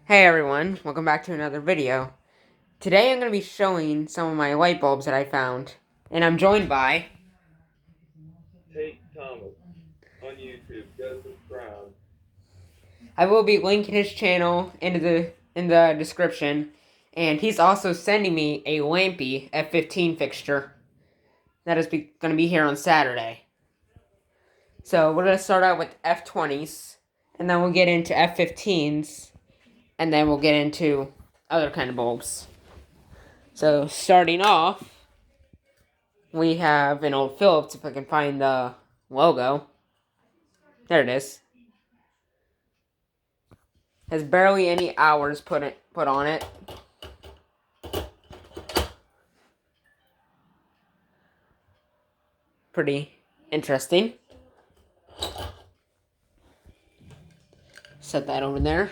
Hey everyone, welcome back to another video. Today I'm going to be showing some of my light bulbs that I found. And I'm joined by Tate Thomas on YouTube. Go subscribe. I will be linking his channel in the description. And he's also sending me a Lampy F15 fixture that is going to be here on Saturday. So we're going to start out with F20s, and then we'll get into F15s, and then we'll get into other kind of bulbs. So starting off, we have an old Philips, if I can find the logo. There it is. Has barely any hours put on it. Pretty interesting. Set that over there.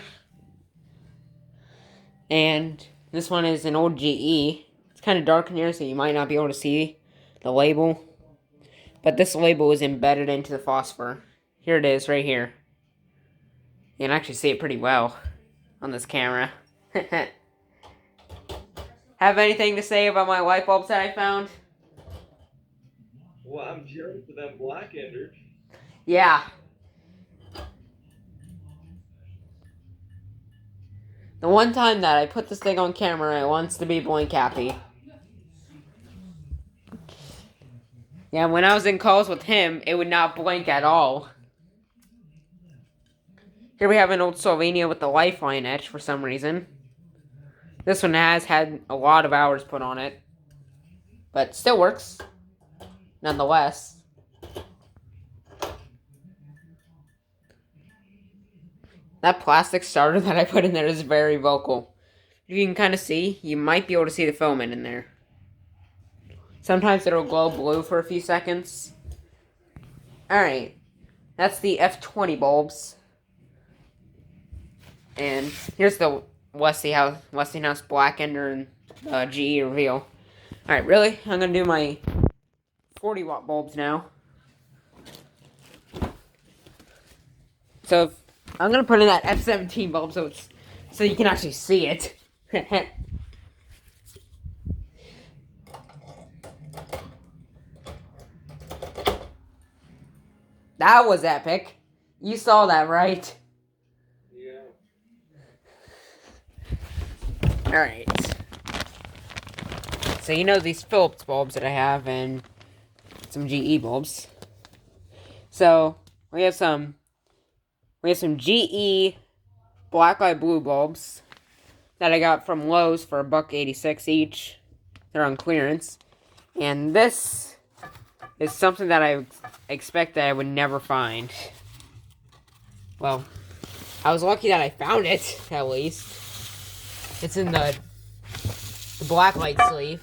And this one is an old GE. It's kind of dark in here, so you might not be able to see the label. But this label is embedded into the phosphor. Here it is, right here. You can actually see it pretty well on this camera. Have anything to say about my light bulbs that I found? Well, I'm jealous of them black enders. Yeah. The one time that I put this thing on camera, it wants to be blink happy. Yeah, when I was in calls with him, it would not blink at all. Here we have an old Slovenia with the lifeline etch for some reason. This one has had a lot of hours put on it, but still works, nonetheless. That plastic starter that I put in there is very vocal. If you can kind of see, you might be able to see the filament in there. Sometimes it'll glow blue for a few seconds. Alright, that's the F20 bulbs. And here's the Westinghouse Black Ender and GE Reveal. Alright, really? I'm going to do my 40 watt bulbs now. So I'm going to put in that F17 bulb so you can actually see it. That was epic. You saw that, right? Yeah. Alright. So you know these Philips bulbs that I have and some GE bulbs. So we have some GE blacklight blue bulbs that I got from Lowe's for $1.86 each. They're on clearance. And this is something that I expect that I would never find. Well, I was lucky that I found it, at least. It's in the blacklight sleeve.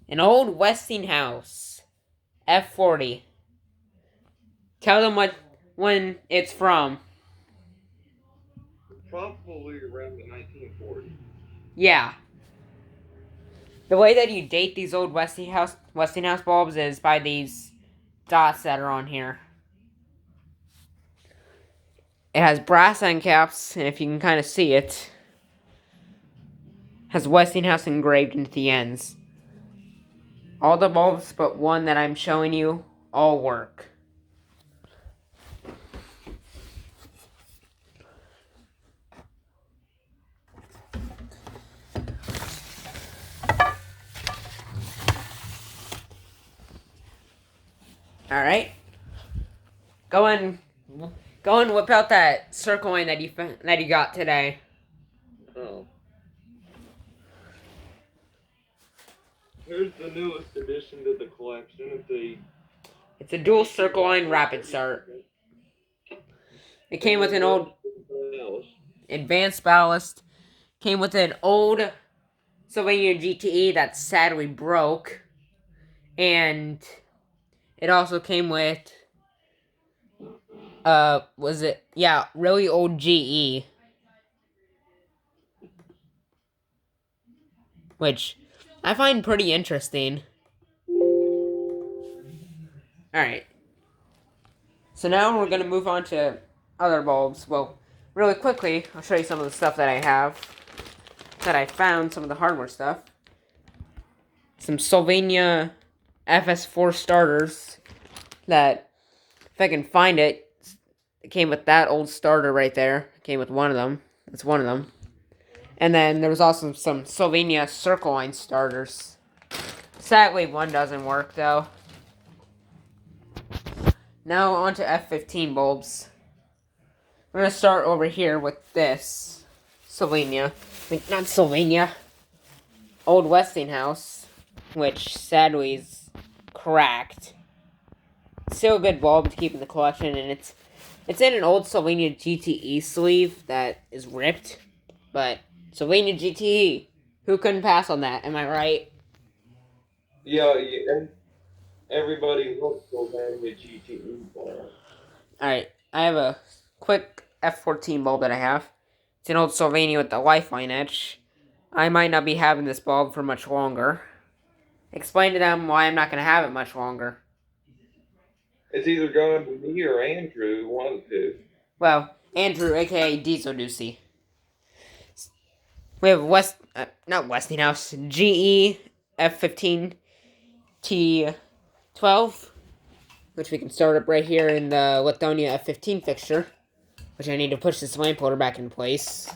An old Westinghouse F40. Tell them when it's from. Probably around the 1940s. Yeah. The way that you date these old Westinghouse bulbs is by these dots that are on here. It has brass end caps, and if you can kind of see it, has Westinghouse engraved into the ends. All the bulbs but one that I'm showing you all work. Alright. Go and whip out that circle line that you got today. Oh. Here's the newest addition to the collection. It's a dual circle line rapid start. It came with an old advanced ballast. Came with an old Sylvania GTE that sadly broke. And it also came with really old GE. Which I find pretty interesting. Alright. So now we're going to move on to other bulbs. Well, really quickly, I'll show you some of the stuff that I have. That I found, some of the hardware stuff. Some Sylvania FS4 starters that, if I can find it, it came with that old starter right there. It came with one of them. That's one of them. And then there was also some Sylvania Circle Line starters. Sadly, one doesn't work, though. Now on to F15 bulbs. We're going to start over here with this Sylvania. Not Sylvania. Old Westinghouse, which sadly is cracked. Still a good bulb to keep in the collection, and it's in an old Sylvania GTE sleeve that is ripped. But Sylvania GTE, who couldn't pass on that? Am I right? Yeah, everybody loves Sylvania GTE. Alright, I have a quick F14 bulb that I have. It's an old Sylvania with the lifeline edge. I might not be having this bulb for much longer. Explain to them why I'm not going to have it much longer. It's either going to me or Andrew, one of the two. Well, Andrew, aka Diesel Deucey. We have not Westinghouse, GE F15 T12, which we can start up right here in the Lithonia F15 fixture, which I need to push this lamp holder back in place.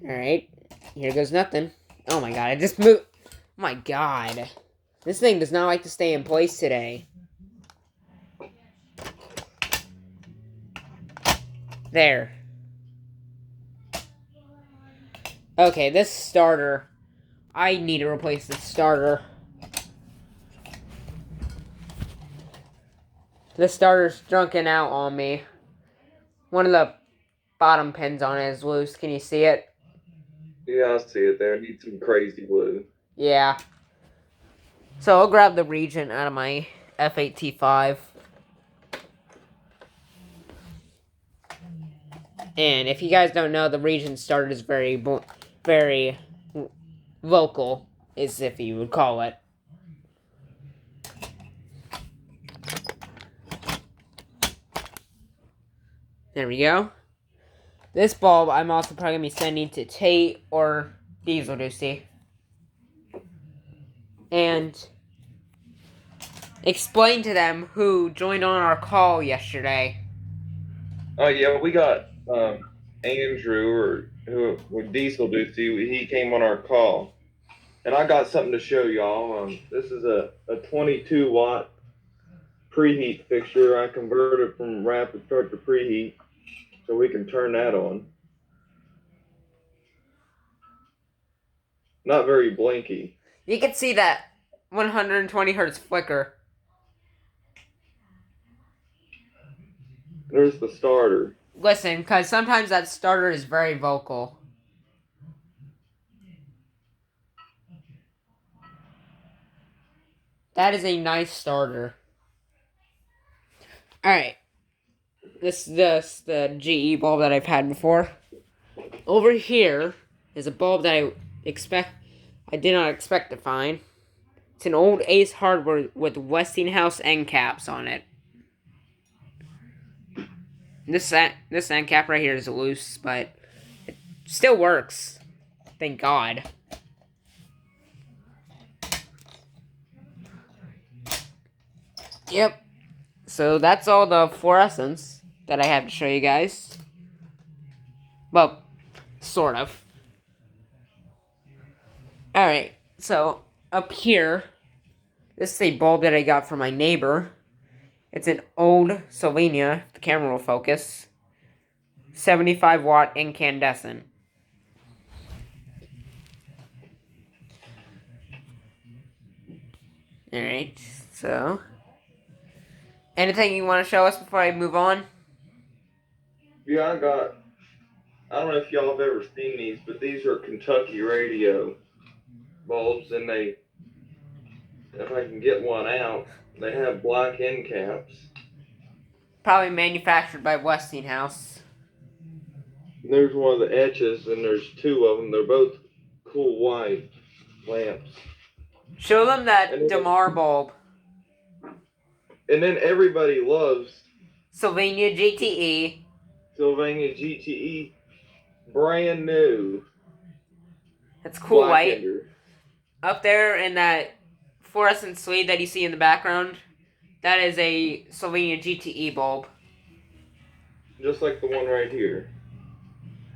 Alright, here goes nothing. Oh my god, I just moved. Oh my god. This thing does not like to stay in place today. There. Okay, this starter. I need to replace this starter. This starter's drunken out on me. One of the bottom pins on it is loose. Can you see it? Yeah, I see it there. I need some crazy glue. Yeah. So I'll grab the Regent out of my F8T5. And if you guys don't know, the Regent starter is very vocal, as if you would call it. There we go. This bulb I'm also probably going to be sending to Tate or Diesel Deucey. And explain to them who joined on our call yesterday. Oh yeah, we got Andrew or who with Diesel Deucey. He came on our call, and I got something to show y'all. This is a 22 watt preheat fixture. I converted from rapid start to preheat, so we can turn that on. Not very blinky. You can see that 120 hertz flicker. There's the starter. Listen, because sometimes that starter is very vocal. That is a nice starter. Alright. This is the GE bulb that I've had before. Over here is a bulb that I did not expect to find. It's an old Ace Hardware with Westinghouse end caps on it. This end cap right here is loose, but it still works. Thank God. Yep. So that's all the fluorescence that I have to show you guys. Well, sort of. Alright, so up here, this is a bulb that I got from my neighbor. It's an old Sylvania, the camera will focus, 75 watt incandescent. Alright, so, anything you want to show us before I move on? Yeah, I don't know if y'all have ever seen these, but these are Kentucky radio bulbs, and if I can get one out, they have black end caps. Probably manufactured by Westinghouse. There's one of the etches, and there's two of them. They're both cool white lamps. Show them that DeMar bulb. And then everybody loves Sylvania GTE. Sylvania GTE, brand new. It's cool Black white. Ender. Up there in that fluorescent suede that you see in the background, that is a Sylvania GTE bulb. Just like the one right here.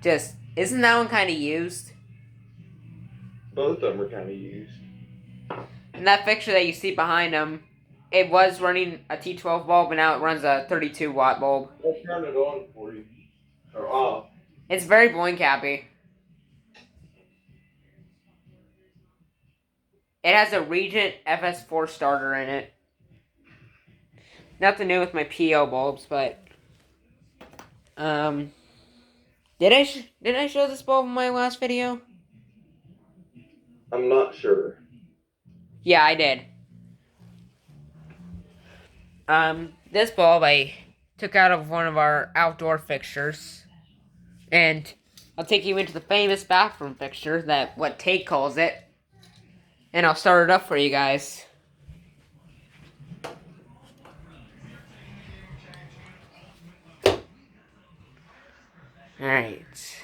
Just, isn't that one kind of used? Both of them are kind of used. And that fixture that you see behind them, it was running a T12 bulb, and now it runs a 32 watt bulb. I'll turn it on for you. Or off. It's very blink happy. It has a Regent FS4 starter in it. Nothing new with my PO bulbs, but did I show this bulb in my last video? I'm not sure. Yeah, I did. This bulb I took out of one of our outdoor fixtures, and I'll take you into the famous bathroom fixture that what Tate calls it, and I'll start it up for you guys. Alright.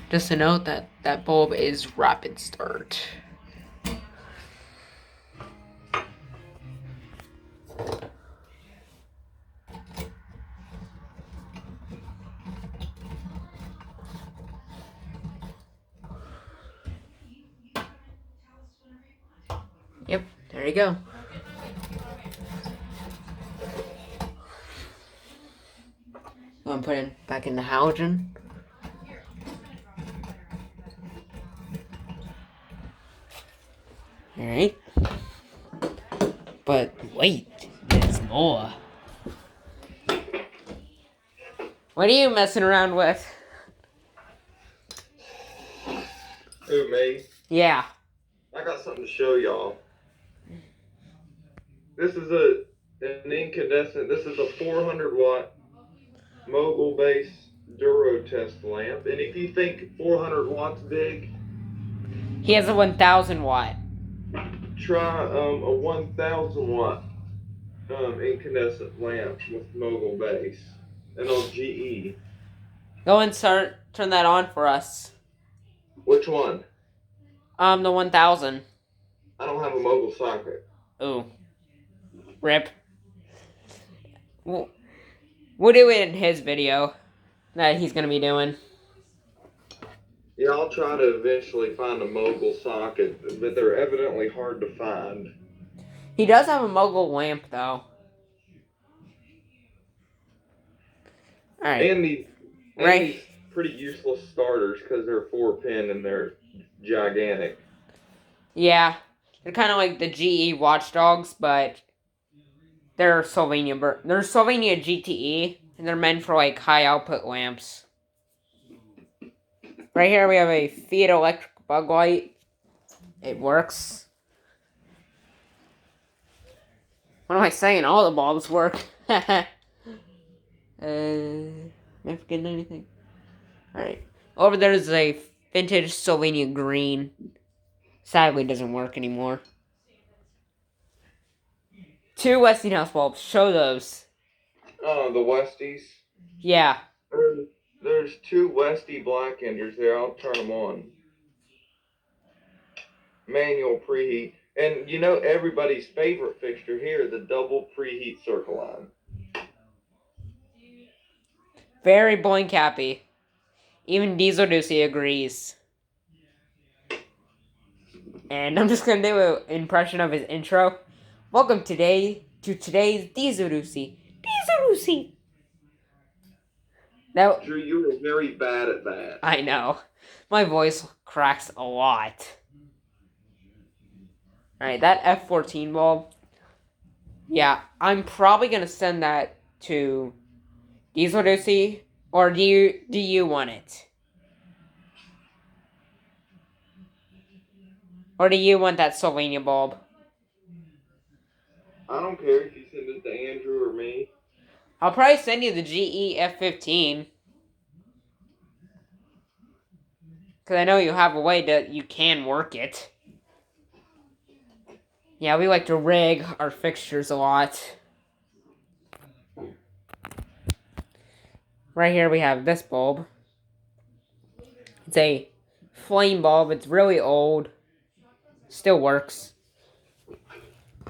Just a note that that bulb is rapid start. Yep, there you go. I'm putting back in the halogen. Alright. But wait, there's more. What are you messing around with? Who, me? Yeah. I got something to show y'all. This is an incandescent. This is a 400 watt mogul base Duro test lamp. And if you think 400 watts big, He has a 1000 watt. try a 1000 watt incandescent lamp with mogul base. And on GE. Go and turn that on for us. Which one? The 1000. I don't have a mogul socket. Ooh. Rip. We'll do it in his video that he's gonna be doing. Yeah, I'll try to eventually find a mogul socket, but they're evidently hard to find. He does have a mogul lamp, though. Alright. And these pretty useless starters because they're 4-pin and they're gigantic. Yeah. They're kind of like the GE Watchdogs, but they're Sylvania GTE, and they're meant for like high output lamps. Right here we have a Fiat electric bug light. It works. What am I saying? All the bulbs work. Am I forgetting anything? Alright. Over there is a vintage Sylvania green. Sadly doesn't work anymore. 2 Westinghouse bulbs. Show those. Oh, the Westies. Yeah. There's 2 Westie Black Enders there. I'll turn them on. Manual preheat. And you know everybody's favorite fixture here, the double preheat circle line. Very blink happy. Even Diesel Ducey agrees. And I'm just gonna do an impression of his intro. Welcome to today's Diesel Ducey. Diesel Ducey! Now, Drew, you were very bad at that. I know. My voice cracks a lot. Alright, that F14 bulb. Yeah, I'm probably gonna send that to Diesel Ducey. Or do you want it? Or do you want that Sylvania bulb? I don't care if you send it to Andrew or me. I'll probably send you the GE F15. Because I know you have a way that you can work it. Yeah, we like to rig our fixtures a lot. Right here we have this bulb. It's a flame bulb. It's really old. Still works.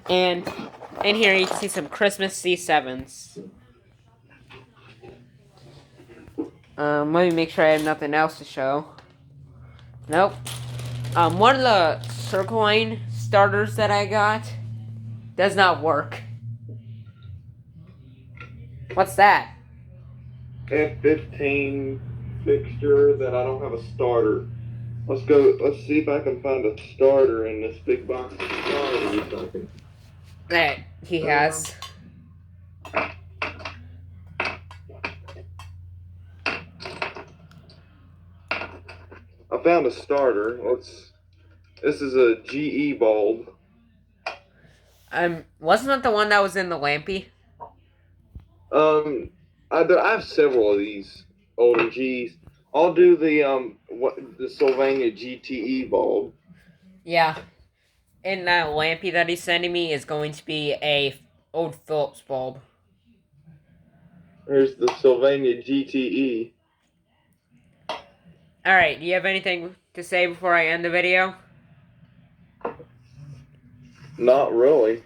And in here you can see some Christmas C7s. Let me make sure I have nothing else to show. Nope. One of the circle line starters that I got does not work. What's that? F15 fixture that I don't have a starter. Let's see if I can find a starter in this big box of starters. That he has. I found a starter. This is a GE bulb. Wasn't that the one that was in the lampy? I have several of these older G's. I'll do the Sylvania GTE bulb. Yeah. And that lampy that he's sending me is going to be a old Phillips bulb. Here's the Sylvania GTE. Alright, do you have anything to say before I end the video? Not really.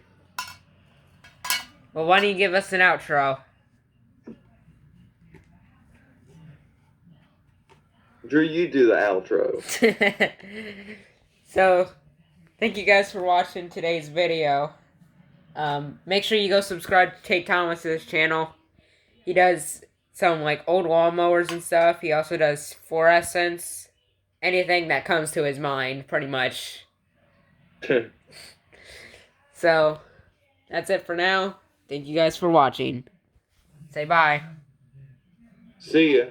Well, why don't you give us an outro? Drew, you do the outro. So, thank you guys for watching today's video. Make sure you go subscribe to Tate Thomas's channel. He does some like old lawnmowers and stuff. He also does fluorescents. Anything that comes to his mind, pretty much. So, that's it for now. Thank you guys for watching. Say bye. See ya.